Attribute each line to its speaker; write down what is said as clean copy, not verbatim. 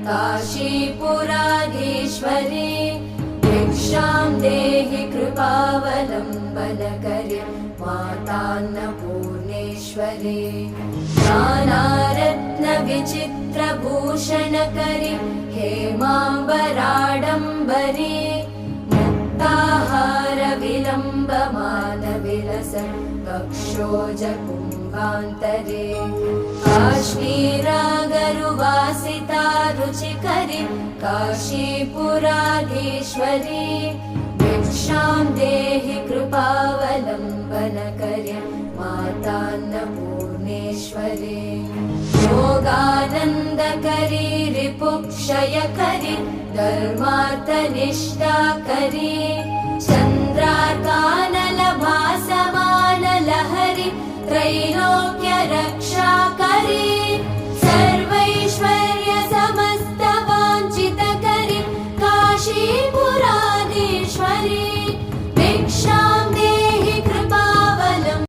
Speaker 1: काशीपुराधीश्वरी भिक्षां देहि कृपावलम्बनकरी मातान्नपूर्णेश्वरी नानारत्नविचित्रभूषणकरी हेमाम्बराडम्बरी मुक्ताहारविलम्बमानविलसन् कक्षोजकुम्भान्तरे काश्मीरागरुवासिता रुचिकरी काशीपुराधीश्वरी भिक्षां देहि कृपावलम्बनकरी मातान्नपूर्णेश्वरी योगानन्दकरी रिपुक्षयकरी धर्मार्थनिष्ठाकरी चन्द्रार्कानलभासमानलहरी त्रैलोक्यरक्षाकरी।